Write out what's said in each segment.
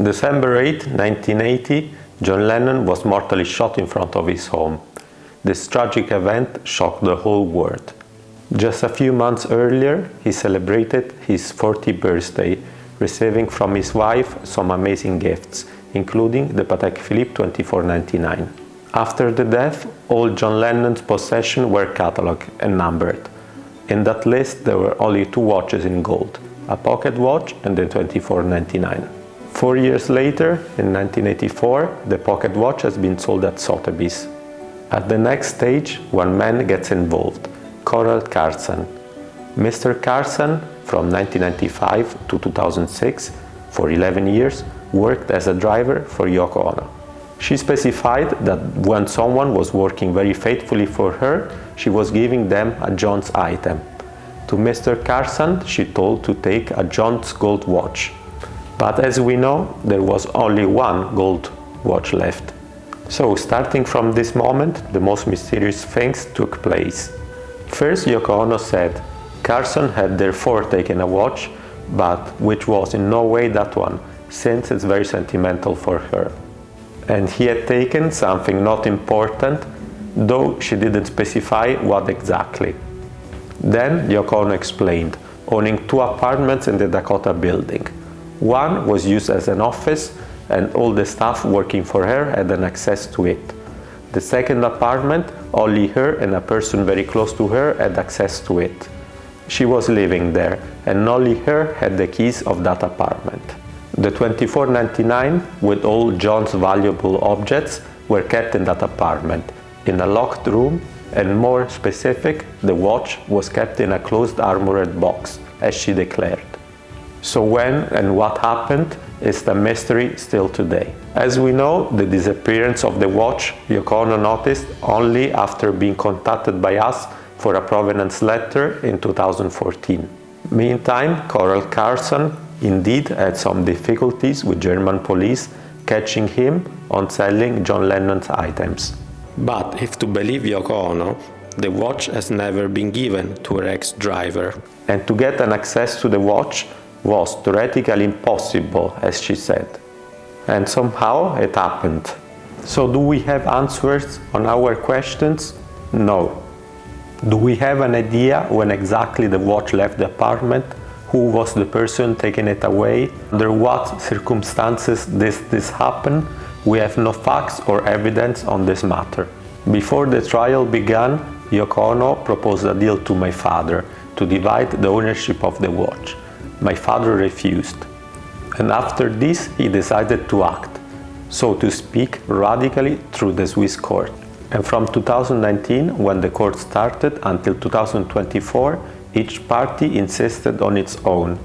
December 8, 1980, John Lennon was mortally shot in front of his home. This tragic event shocked the whole world. Just a few months earlier, he celebrated his 40th birthday, receiving from his wife some amazing gifts, including the Patek Philippe 2499. After the death, all John Lennon's possessions were catalogued and numbered. In that list, there were only 2 watches in gold, a pocket watch and the 2499. 4 years later, in 1984, the pocket watch has been sold at Sotheby's. At the next stage, one man gets involved, Coral Carson. Mr. Carson, from 1995 to 2006, for 11 years, worked as a driver for Yoko Ono. She specified that when someone was working very faithfully for her, she was giving them a Jones item. To Mr. Carson, she told to take a Jones gold watch. But as we know, there was only one gold watch left. So, starting from this moment, the most mysterious things took place. First, Yoko Ono said Carson had therefore taken a watch, but which was in no way that one, since it's very sentimental for her. And he had taken something not important, though she didn't specify what exactly. Then Yoko Ono explained, owning 2 apartments in the Dakota building. One was used as an office, and all the staff working for her had an access to it. The second apartment, only her and a person very close to her had access to it. She was living there, and only her had the keys of that apartment. The 2499, with all John's valuable objects, were kept in that apartment, in a locked room, and more specific, the watch was kept in a closed armored box, as she declared. So when and what happened is the mystery still today. As we know, the disappearance of the watch Yoko Ono noticed only after being contacted by us for a provenance letter in 2014. Meantime, Coral Carson indeed had some difficulties with German police catching him on selling John Lennon's items. But if to believe Yoko Ono, the watch has never been given to her ex-driver. And to get an access to the watch was theoretically impossible, as she said. And somehow it happened. So do we have answers on our questions? No. Do we have an idea when exactly the watch left the apartment? Who was the person taking it away? Under what circumstances did this happen? We have no facts or evidence on this matter. Before the trial began, Yoko Ono proposed a deal to my father to divide the ownership of the watch. My father refused. And after this, he decided to act, so to speak, radically through the Swiss court. And from 2019, when the court started, until 2024, each party insisted on its own.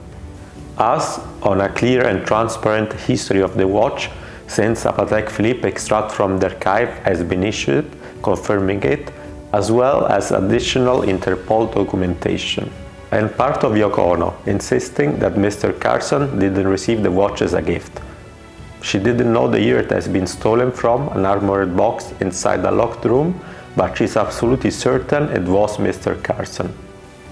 Us, on a clear and transparent history of the watch, since a Patek Philippe extract from the archive has been issued, confirming it, as well as additional Interpol documentation. And part of Yoko Ono, insisting that Mr. Carson didn't receive the watch as a gift. She didn't know the year it has been stolen from, an armored box inside a locked room, but she's absolutely certain it was Mr. Carson.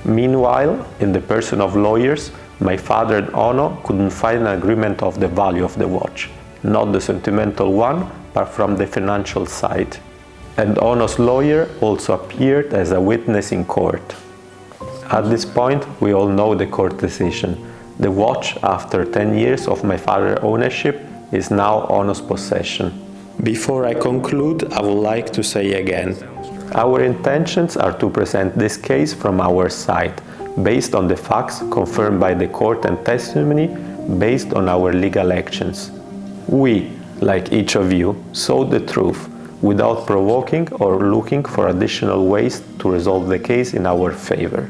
Meanwhile, in the person of lawyers, my father and Ono couldn't find an agreement of the value of the watch. Not the sentimental one, but from the financial side. And Ono's lawyer also appeared as a witness in court. At this point, we all know the court decision. The watch, after 10 years of my father's ownership, is now Ono's possession. Before I conclude, I would like to say again, our intentions are to present this case from our side, based on the facts confirmed by the court and testimony, based on our legal actions. We, like each of you, sought the truth, without provoking or looking for additional ways to resolve the case in our favor.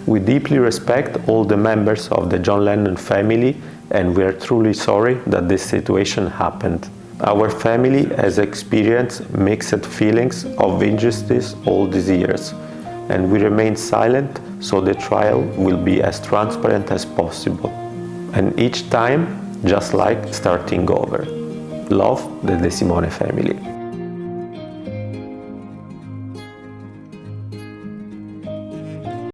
We deeply respect all the members of the John Lennon family, and we are truly sorry that this situation happened. Our family has experienced mixed feelings of injustice all these years, and we remain silent so the trial will be as transparent as possible. And each time, just like starting over. Love, the De Simone family.